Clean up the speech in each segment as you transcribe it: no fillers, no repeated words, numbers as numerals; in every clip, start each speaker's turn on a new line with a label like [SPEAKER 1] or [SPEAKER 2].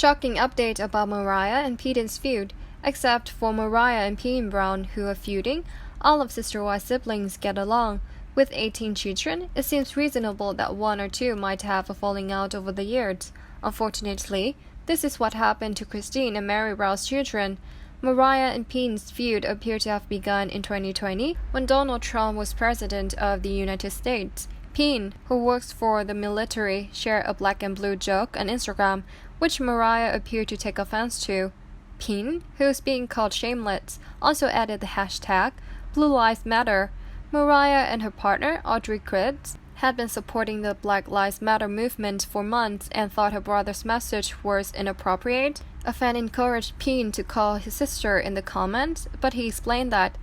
[SPEAKER 1] Shocking update about Mariah and Paedon's feud. Except for Mariah and Paedon Brown, who are feuding, all of sister-wife siblings get along. With 18 children, it seems reasonable that one or two might have a falling out over the years. Unfortunately, this is what happened to Christine and Mary Brown's children. Mariah and Paedon's feud appeared to have begun in 2020 when Donald Trump was president of the United States. Paedon, who works for the military, shared a black and blue joke on Instagram, which Mariah appeared to take offense to. Paedon, who is being called shameless, also added the hashtag Blue Lives Matter. Mariah and her partner, Audrey Kritz, had been supporting the Black Lives Matter movement for months and thought her brother's message was inappropriate. A fan encouraged Paedon to call his sister in the comments, but he explained that,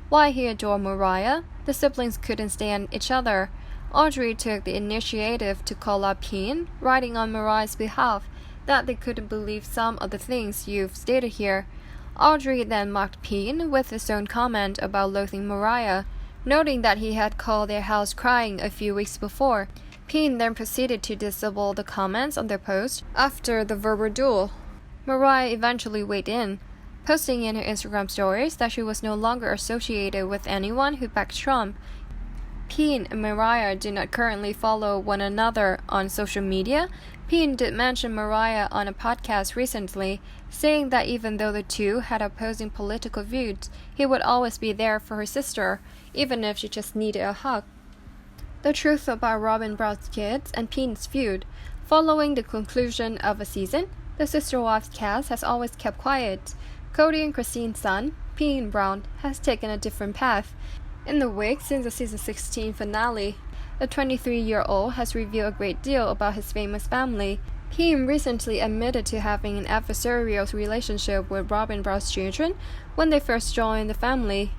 [SPEAKER 1] while he adored Mariah, the siblings couldn't stand each other. Audrey took the initiative to call out Paedon, writing on Mariah's behalf that they couldn't believe some of the things you've stated here. Audrey then mocked Paedon with his own comment about loathing Mariah, noting that he had called their house crying a few weeks before. Paedon then proceeded to disable the comments on their post after the verbal duel. Mariah eventually weighed in, posting in her Instagram stories that she was no longer associated with anyone who backed Trump. Paedon and Mariah do not currently follow one another on social media. Paedon did mention Mariah on a podcast recently, saying that even though the two had opposing political views, he would always be there for her sister, even if she just needed a hug. The truth about Robin Brown's kids and Paedon's feud. Following the conclusion of a season, the Sister Wives cast has always kept quiet. Cody and Christine's son, Paedon Brown, has taken a different path. In the week since the season 16 finale, the 23-year-old has revealed a great deal about his famous family. Paedon recently admitted to having an adversarial relationship with Robin Brown's children when they first joined the family.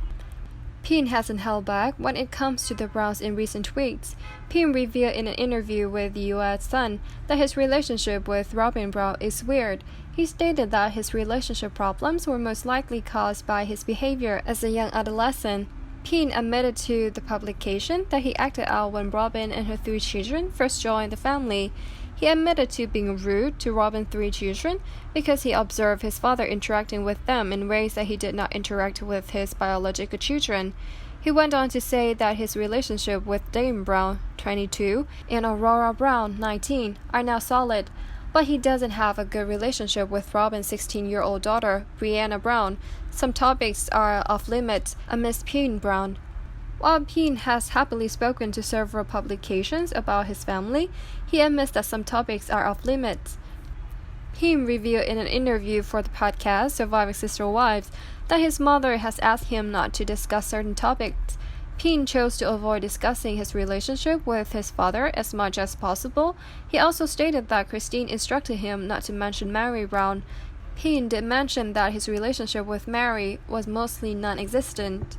[SPEAKER 1] Paedon hasn't held back when it comes to the Browns in recent weeks. Paedon revealed in an interview with the U.S. Sun that his relationship with Robin Brown is weird. He stated that his relationship problems were most likely caused by his behavior as a young adolescent. Paedon admitted to the publication that he acted out when Robin and her 3 children first joined the family. He admitted to being rude to Robin's 3 children because he observed his father interacting with them in ways that he did not interact with his biological children. He went on to say that his relationship with Dame Brown, 22, and Aurora Brown, 19, are now solid, but he doesn't have a good relationship with Robin's 16-year-old daughter, Brianna Brown. Some topics are off-limits amidst Paedon Brown. While Paedon has happily spoken to several publications about his family, he admits that some topics are off-limits. Paedon revealed in an interview for the podcast Surviving Sister Wives that his mother has asked him not to discuss certain topics. Paedon chose to avoid discussing his relationship with his father as much as possible. He also stated that Christine instructed him not to mention Mary Brown. Paedon did mention that his relationship with Mary was mostly non-existent.